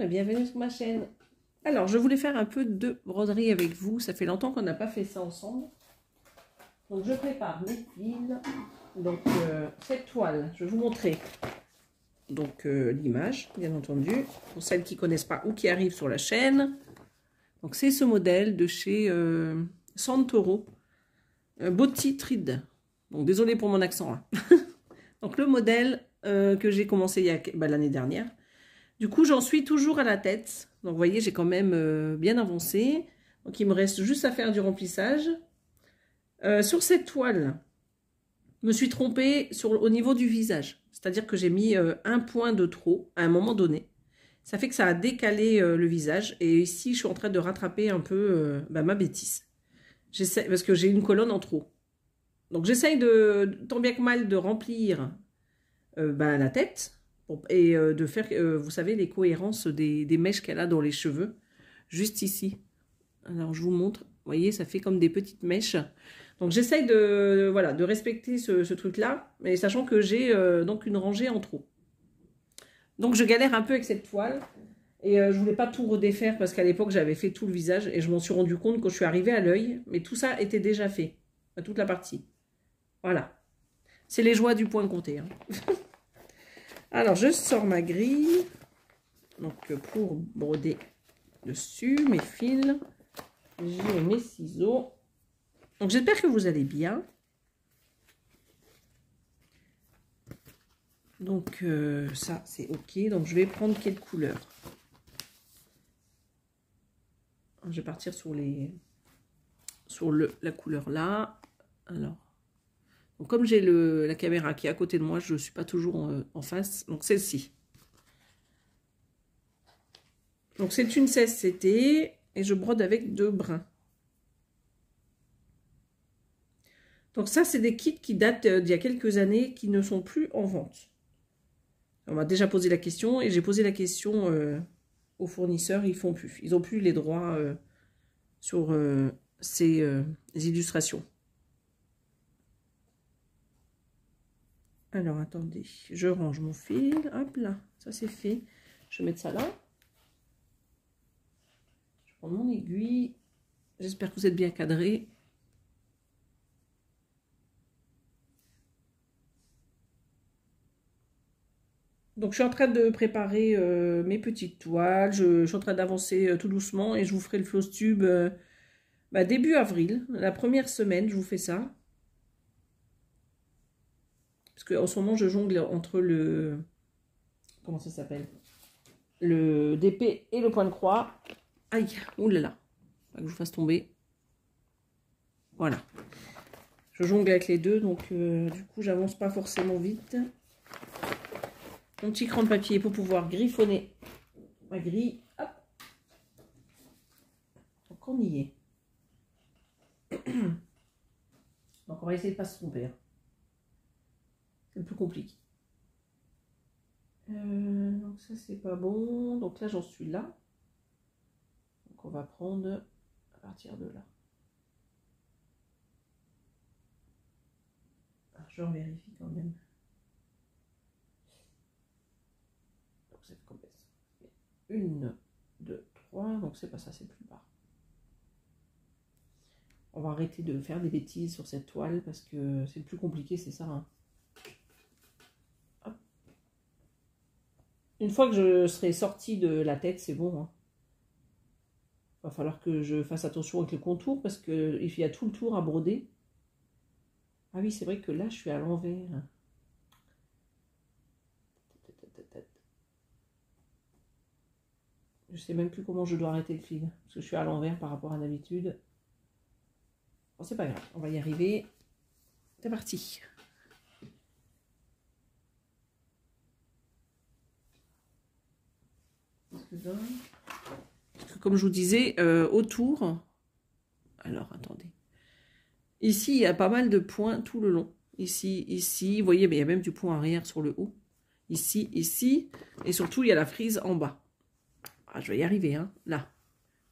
bienvenue sur ma chaîne. Alors, je voulais faire un peu de broderie avec vous. Ça fait longtemps qu'on n'a pas fait ça ensemble. Donc, je prépare mes fils. Donc, cette toile, je vais vous montrer donc l'image, bien entendu, pour celles qui ne connaissent pas ou qui arrivent sur la chaîne. Donc, c'est ce modèle de chez Santoro, Botti Thread. Donc, désolé pour mon accent. Hein. Donc, le modèle que j'ai commencé l'année dernière. Du coup, j'en suis toujours à la tête. Donc, vous voyez, j'ai quand même bien avancé. Donc, il me reste juste à faire du remplissage. Sur cette toile, je me suis trompée au niveau du visage. C'est-à-dire que j'ai mis un point de trop à un moment donné. Ça fait que ça a décalé le visage. Et ici, je suis en train de rattraper un peu ma bêtise. Parce que j'ai une colonne en trop. Donc, j'essaye tant bien que mal de remplir la tête. Et de faire, vous savez, les cohérences des mèches qu'elle a dans les cheveux, juste ici. Alors, je vous montre. Vous voyez, ça fait comme des petites mèches. Donc, j'essaye de respecter ce truc-là, mais sachant que j'ai donc une rangée en trop. Donc, je galère un peu avec cette toile. Et je voulais pas tout redéfaire parce qu'à l'époque, j'avais fait tout le visage. Et je m'en suis rendu compte quand je suis arrivée à l'œil. Mais tout ça était déjà fait. Toute la partie. Voilà. C'est les joies du point compté. Hein. Alors, je sors ma grille, donc pour broder dessus, mes fils, j'ai mes ciseaux. Donc, j'espère que vous allez bien. Donc, ça, c'est OK. Donc, je vais prendre quelle couleur? Je vais partir sur la couleur là. Alors, donc, comme j'ai la caméra qui est à côté de moi, je ne suis pas toujours en face. Donc, celle-ci. Donc, c'est une 16CT et je brode avec 2 brins. Donc, ça, c'est des kits qui datent d'il y a quelques années qui ne sont plus en vente. On m'a déjà posé la question et j'ai posé la question aux fournisseurs. Ils font plus. Ils n'ont plus les droits sur ces illustrations. Alors, attendez, je range mon fil. Hop là, ça c'est fait. Je vais mettre ça là. Je prends mon aiguille. J'espère que vous êtes bien cadré. Donc, je suis en train de préparer mes petites toiles. Je suis en train d'avancer tout doucement et je vous ferai le floss tube début avril. La première semaine, je vous fais ça. Parce qu'en ce moment, je jongle entre le... Comment ça s'appelle? Le DP et le point de croix. Aïe, oulala. Pas que je vous fasse tomber. Voilà. Je jongle avec les deux, donc du coup, j'avance pas forcément vite. Mon petit cran de papier pour pouvoir griffonner ma grille. Hop. Donc, on y est. Donc, on va essayer de ne pas se tromper. C'est le plus compliqué. Donc ça c'est pas bon. Donc là j'en suis là. Donc on va prendre à partir de là. Alors, je vérifie quand même. Donc c'est combien? 1, 2, 3. Donc c'est pas ça, c'est plus bas. On va arrêter de faire des bêtises sur cette toile parce que c'est le plus compliqué, c'est ça. Hein. Une fois que je serai sortie de la tête, c'est bon. Hein. Va falloir que je fasse attention avec le contour parce qu'il y a tout le tour à broder. Ah oui, c'est vrai que là, je suis à l'envers. Je sais même plus comment je dois arrêter le fil. Parce que je suis à l'envers par rapport à d'habitude. Bon, c'est pas grave, on va y arriver. C'est parti. Parce que comme je vous disais, autour... Alors, attendez. Ici, il y a pas mal de points tout le long. Ici, ici. Vous voyez, mais il y a même du point arrière sur le haut. Ici, ici. Et surtout, il y a la frise en bas. Ah, je vais y arriver, hein, là.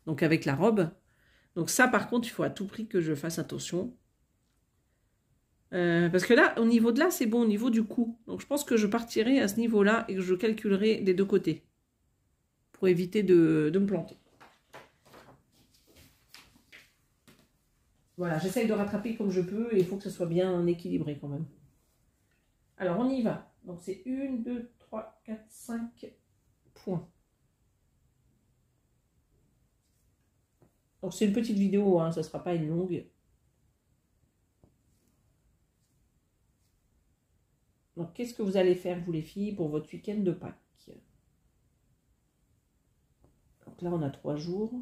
Donc, avec la robe. Donc, ça, par contre, il faut à tout prix que je fasse attention. Parce que là, au niveau de là, c'est bon, au niveau du cou. Donc, je pense que je partirai à ce niveau-là et que je calculerai des deux côtés. Pour pour éviter de me planter. Voilà, j'essaye de rattraper comme je peux et il faut que ce soit bien équilibré quand même. Alors, on y va. Donc, c'est 1, 2, 3, 4, 5 points. Donc, c'est une petite vidéo, hein, ça ne sera pas une longue. Donc, qu'est-ce que vous allez faire, vous les filles, pour votre week-end de Pâques? Donc là, on a 3 jours.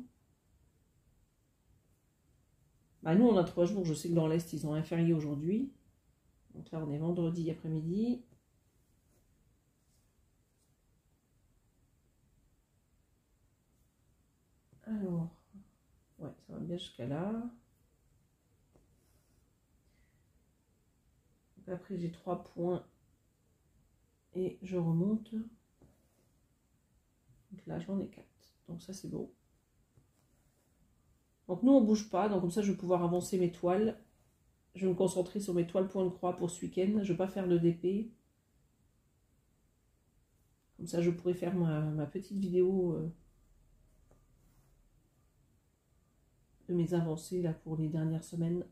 Bah, nous, on a 3 jours. Je sais que dans l'Est, ils ont un férié aujourd'hui. Donc là, on est vendredi après-midi. Alors, ouais, ça va bien jusqu'à là. Donc après, j'ai 3 points. Et je remonte. Donc là, j'en ai 4. Donc ça, c'est beau. Donc nous, on ne bouge pas. Donc comme ça, je vais pouvoir avancer mes toiles. Je vais me concentrer sur mes toiles point de croix pour ce week-end. Je ne vais pas faire de DP. Comme ça, je pourrais faire ma petite vidéo de mes avancées là pour les dernières semaines.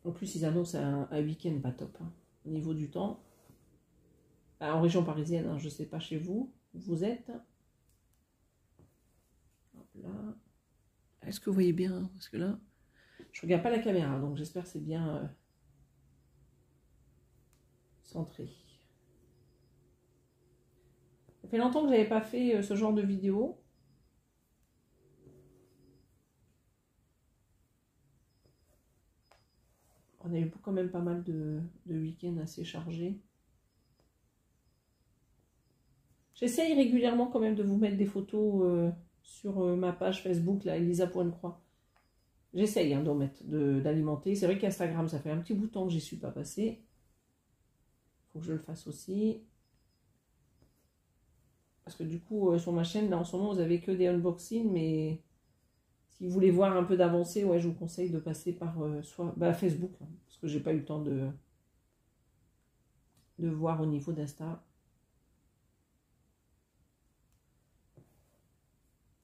En plus, ils annoncent un week-end pas top hein, au niveau du temps. En région parisienne, hein, je ne sais pas chez vous, où vous êtes. Hop là. Est-ce que vous voyez bien? Parce que là, je ne regarde pas la caméra, donc j'espère que c'est bien centré. Ça fait longtemps que je n'avais pas fait ce genre de vidéo. On a eu quand même pas mal de week-ends assez chargés. J'essaye régulièrement quand même de vous mettre des photos sur ma page Facebook, là, Elisa.croix. J'essaye hein, d'en mettre, d'alimenter. C'est vrai qu'Instagram, ça fait un petit bout de temps que j'y suis pas passée. Il faut que je le fasse aussi. Parce que du coup, sur ma chaîne, là, en ce moment, vous avez que des unboxings, mais si vous voulez voir un peu d'avancée, ouais, je vous conseille de passer par soit Facebook, hein, parce que j'ai pas eu le temps de voir au niveau d'Insta.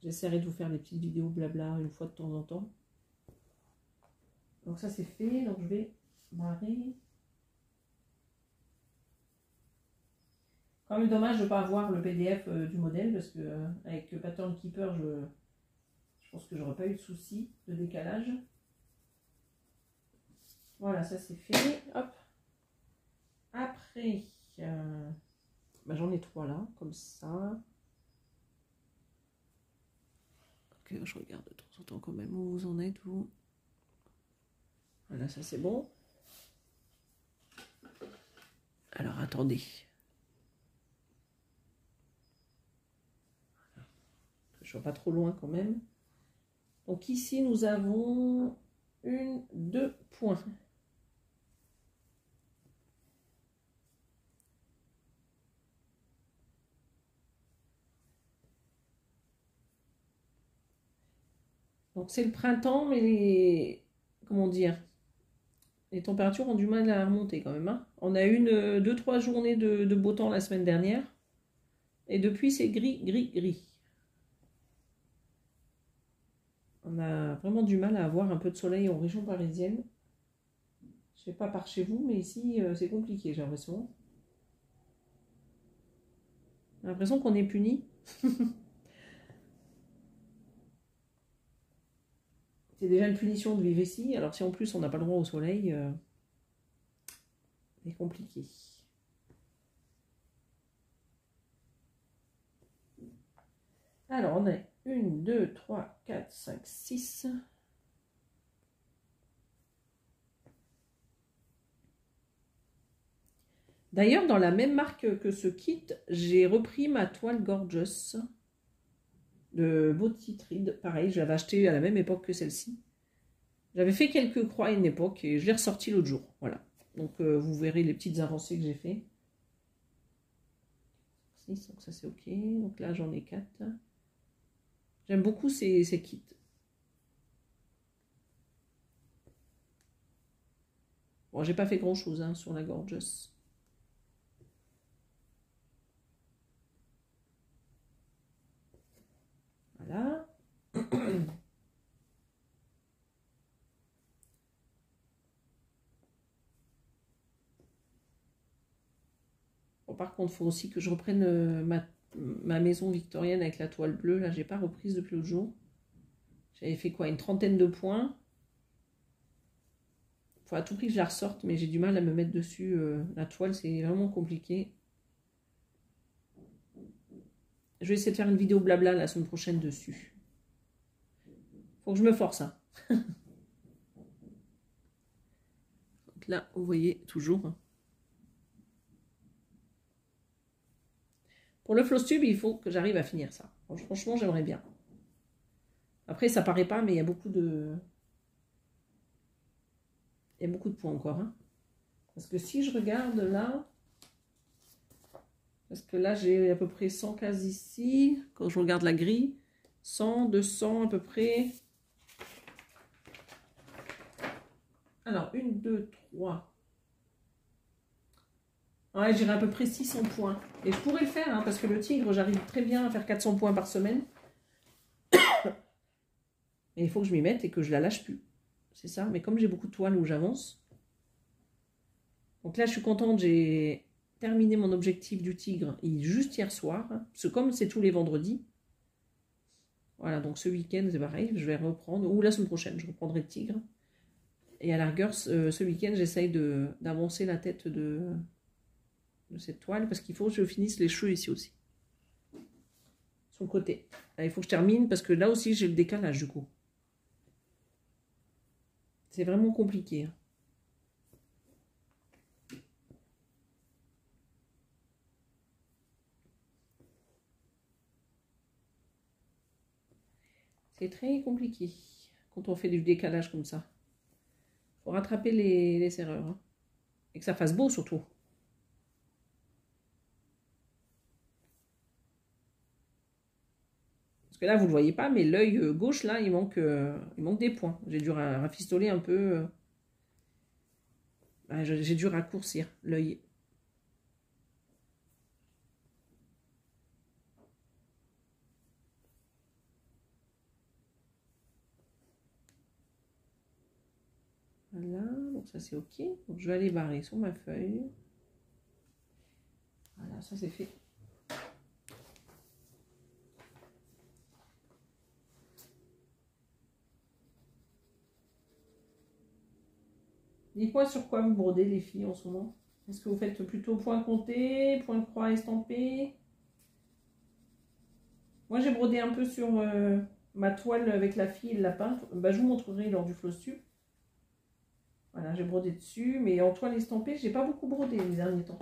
J'essaierai de vous faire des petites vidéos blabla une fois de temps en temps. Donc ça c'est fait, donc je vais barrer. Quand même dommage de ne pas avoir le PDF du modèle, parce que avec Pattern Keeper, je pense que j'aurais pas eu de soucis de décalage. Voilà, ça c'est fait. Hop. Après, j'en ai 3 là, comme ça. Ok, je regarde de temps en temps quand même où vous en êtes, vous. Voilà, ça c'est bon. Alors, attendez. Que je ne sois pas trop loin quand même. Donc ici, nous avons 1, 2 points. Donc c'est le printemps, mais comment dire, les températures ont du mal à remonter quand même. Hein. On a eu 2-3 journées de beau temps la semaine dernière. Et depuis, c'est gris, gris, gris. On a vraiment du mal à avoir un peu de soleil en région parisienne. Je ne sais pas par chez vous, mais ici, c'est compliqué, j'ai l'impression. J'ai l'impression qu'on est puni. C'est déjà une punition de vivre ici. Alors si en plus on n'a pas le droit au soleil, c'est compliqué. Alors on a 1, 2, 3, 4, 5, 6. D'ailleurs, dans la même marque que ce kit, j'ai repris ma toile Gorgeous de Body Trade. Pareil, je l'avais acheté à la même époque que celle-ci. J'avais fait quelques croix à une époque et je l'ai ressorti l'autre jour. Voilà. Donc, vous verrez les petites avancées que j'ai fait. 6, donc ça c'est ok. Donc là, j'en ai 4. J'aime beaucoup ces kits. Bon, j'ai pas fait grand chose hein, sur la Gorgeous. Voilà. Bon, par contre, il faut aussi que je reprenne ma maison victorienne avec la toile bleue. Là, j'ai pas reprise depuis l'autre jour. J'avais fait quoi, une trentaine de points. Il faut à tout prix que je la ressorte, mais j'ai du mal à me mettre dessus. La toile, c'est vraiment compliqué. Je vais essayer de faire une vidéo blabla la semaine prochaine dessus. Faut que je me force. Hein. Donc là, vous voyez toujours. Hein. Pour le floss tube, il faut que j'arrive à finir ça. Franchement, j'aimerais bien. Après, ça paraît pas, mais il y a beaucoup de... Il y a beaucoup de points encore. Hein. Parce que si je regarde là... Parce que là, j'ai à peu près 100 cases ici. Quand je regarde la grille, 100, 200 à peu près. Alors, 1, 2, 3. Ouais, j'irai à peu près 600 points. Et je pourrais le faire, hein, parce que le tigre, j'arrive très bien à faire 400 points par semaine. Mais il faut que je m'y mette et que je la lâche plus. C'est ça. Mais comme j'ai beaucoup de toiles où j'avance. Donc là, je suis contente. J'ai terminé mon objectif du tigre juste hier soir. Hein, parce que comme c'est tous les vendredis. Voilà, donc ce week-end, c'est pareil. Je vais reprendre. Ou la semaine prochaine, je reprendrai le tigre. Et à la rigueur, ce week-end, j'essaye d'avancer la tête de cette toile. Parce qu'il faut que je finisse les cheveux ici aussi. Sur le côté. Là, il faut que je termine parce que là aussi, j'ai le décalage du coup. C'est vraiment compliqué. C'est très compliqué quand on fait du décalage comme ça. Il faut rattraper les erreurs. Hein. Et que ça fasse beau surtout. Parce que là, vous ne le voyez pas, mais l'œil gauche, là, il manque des points. J'ai dû rafistoler un peu. J'ai dû raccourcir l'œil. Voilà, donc ça c'est ok. Donc je vais aller barrer sur ma feuille. Voilà, ça c'est fait. Dites-moi sur quoi vous brodez les filles en ce moment. Est-ce que vous faites plutôt point compté, point croix estampé? Moi j'ai brodé un peu sur ma toile avec la fille et le lapin. Bah, je vous montrerai lors du floss tube. Voilà, j'ai brodé dessus, mais en toile estampée, j'ai pas beaucoup brodé les derniers temps.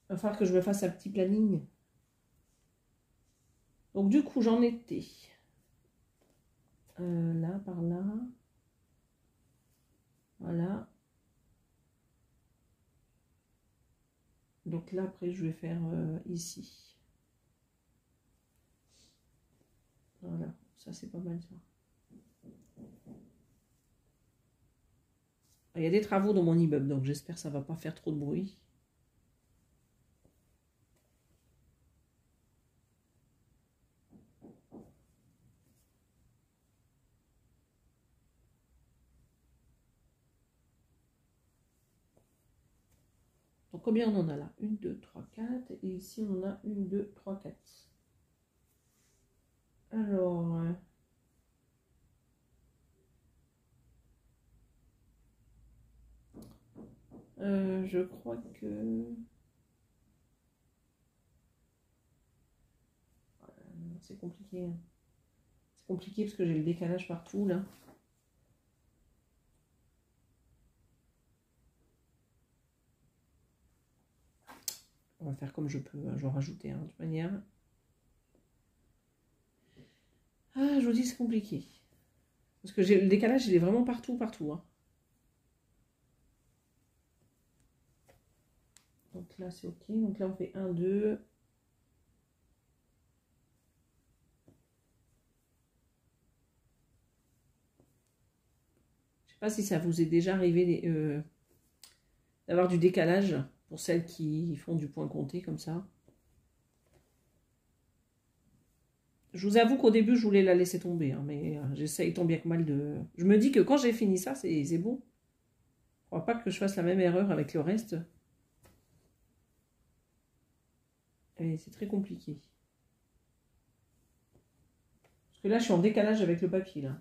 Il va falloir que je me fasse un petit planning. Donc du coup, j'en étais là, par là. Voilà. Donc là, après, je vais faire ici. Voilà, ça c'est pas mal ça. Il y a des travaux dans mon immeuble, donc j'espère que ça va pas faire trop de bruit. Donc combien on en a là? 1, 2, 3, 4. Et ici on en a 1, 2, 3, 4. Alors... je crois que... C'est compliqué. C'est compliqué parce que j'ai le décalage partout là. On va faire comme je peux. Je vais rajouter hein, de toute manière. Ah, je vous dis c'est compliqué. Parce que le décalage il est vraiment partout, partout. Hein. Donc là c'est ok. Donc là on fait 1, 2... sais pas si ça vous est déjà arrivé d'avoir du décalage pour celles qui font du point compté comme ça. Je vous avoue qu'au début, je voulais la laisser tomber, hein, mais j'essaye tant bien que mal de... Je me dis que quand j'ai fini ça, c'est bon. Je crois pas que je fasse la même erreur avec le reste. Et c'est très compliqué. Parce que là, je suis en décalage avec le papier, là.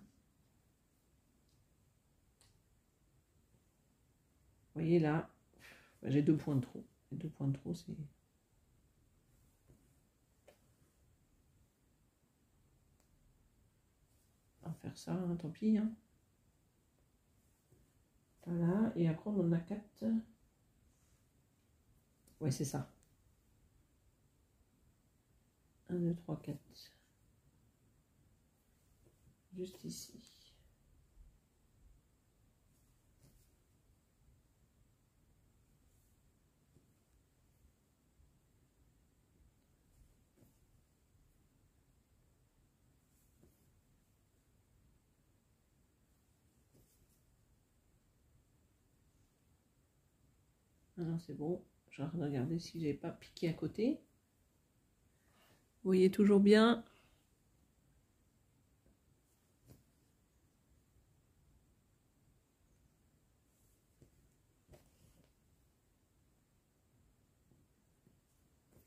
Vous voyez, là, j'ai 2 points de trop. Les 2 points de trop, c'est... On va faire ça, hein, tant pis. Hein. Voilà, et après, on en a 4. Ouais, c'est ça. 1, 2, 3, 4. Juste ici. Alors c'est bon, je vais regarder si j'ai pas piqué à côté. Vous voyez toujours bien.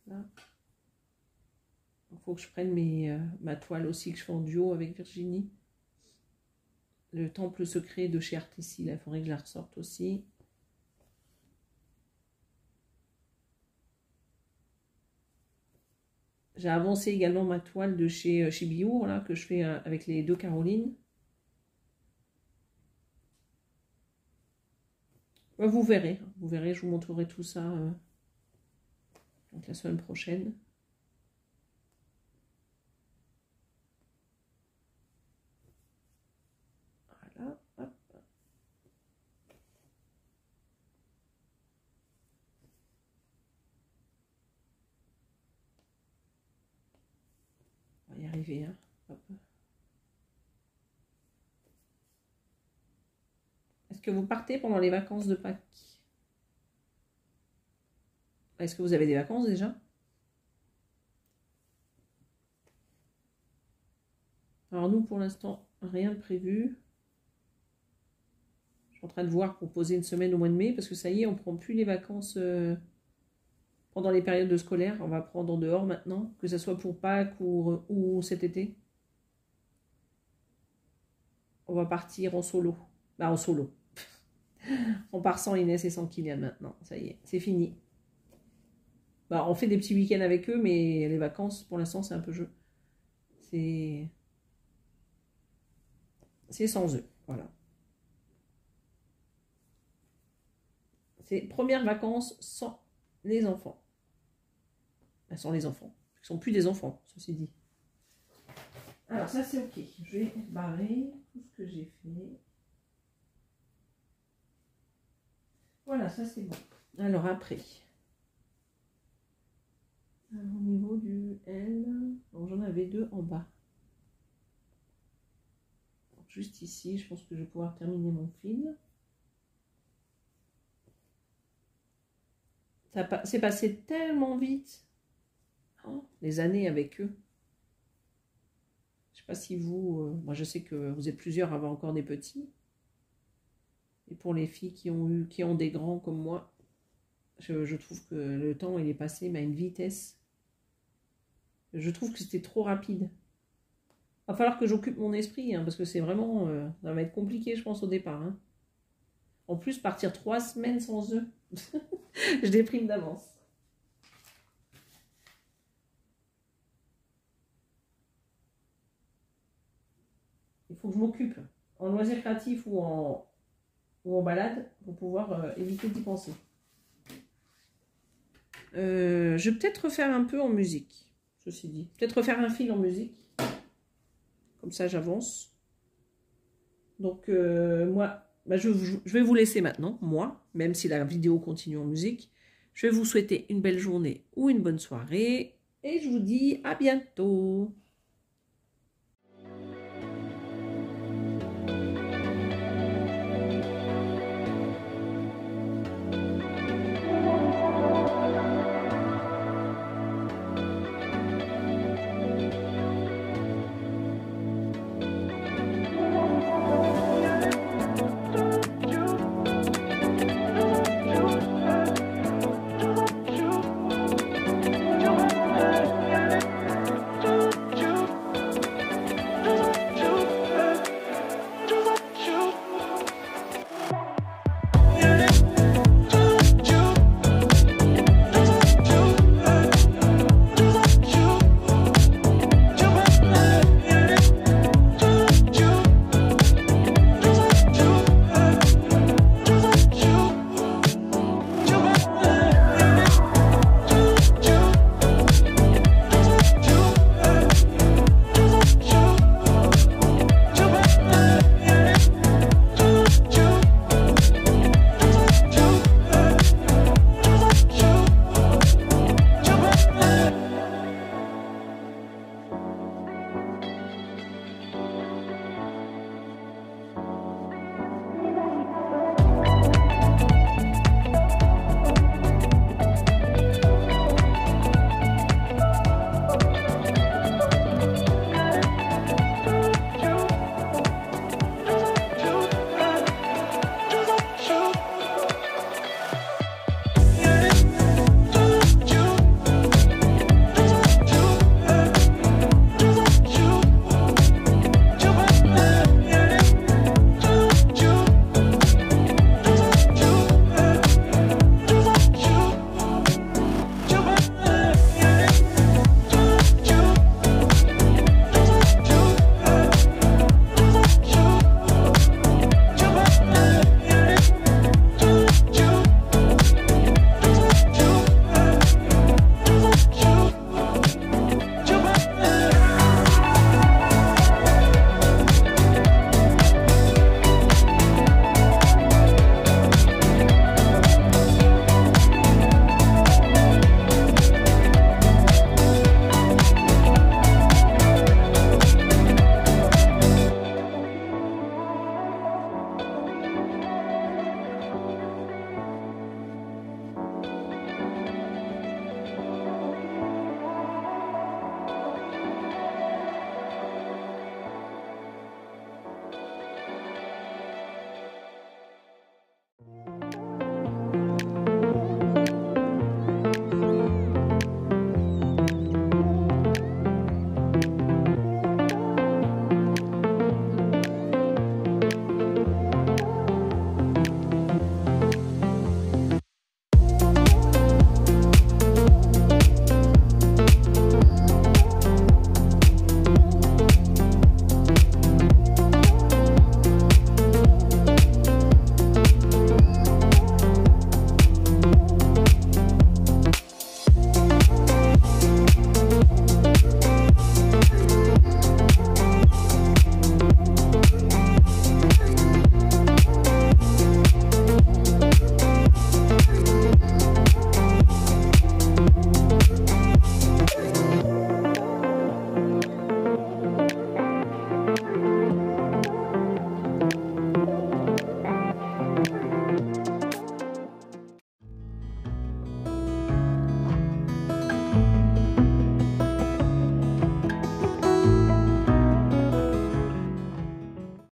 Là. Il faut que je prenne ma toile aussi que je fais en duo avec Virginie. Le temple secret de chez Artissi, là, il faudrait que je la ressorte aussi. J'ai avancé également ma toile de chez Biour, là, que je fais avec les 2 Carolines. Vous verrez, je vous montrerai tout ça donc la semaine prochaine. Voilà, hop. On va y arriver, hein. Hop. Est-ce que vous partez pendant les vacances de Pâques? Est-ce que vous avez des vacances déjà? Alors nous, pour l'instant, rien de prévu. Je suis en train de voir pour poser une semaine au mois de mai, parce que ça y est, on ne prend plus les vacances pendant les périodes scolaires. On va prendre en dehors maintenant, que ce soit pour Pâques ou cet été. On va partir en solo. Bah, en solo. On part sans Inès et sans Kylian maintenant. Ça y est, c'est fini. Bah, on fait des petits week-ends avec eux, mais les vacances, pour l'instant, c'est un peu jeu. C'est sans eux, voilà. C'est premières vacances sans les enfants. Enfin, sans les enfants. Ils ne sont plus des enfants, ceci dit. Alors ça, c'est ok. Je vais barrer tout ce que j'ai fait. Voilà, ça c'est bon. Alors après... Alors, au niveau du L, j'en avais 2 en bas. Donc, juste ici, je pense que je vais pouvoir terminer mon fil. C'est passé tellement vite. Oh, les années avec eux. Je ne sais pas si vous... moi, je sais que vous êtes plusieurs à avoir encore des petits. Et pour les filles qui ont des grands comme moi, je trouve que le temps, il est passé mais à une vitesse. Je trouve que c'était trop rapide. Il va falloir que j'occupe mon esprit, hein, parce que c'est vraiment... ça va être compliqué, je pense, au départ. Hein. En plus, partir 3 semaines sans eux, je déprime d'avance. Il faut que je m'occupe, en loisir créatif ou en balade, pour pouvoir éviter d'y penser. Je vais peut-être refaire un peu en musique. Ceci dit. Peut-être refaire un fil en musique. Comme ça, j'avance. Donc, moi, bah, je vais vous laisser maintenant, moi, même si la vidéo continue en musique. Je vais vous souhaiter une belle journée ou une bonne soirée. Et je vous dis à bientôt.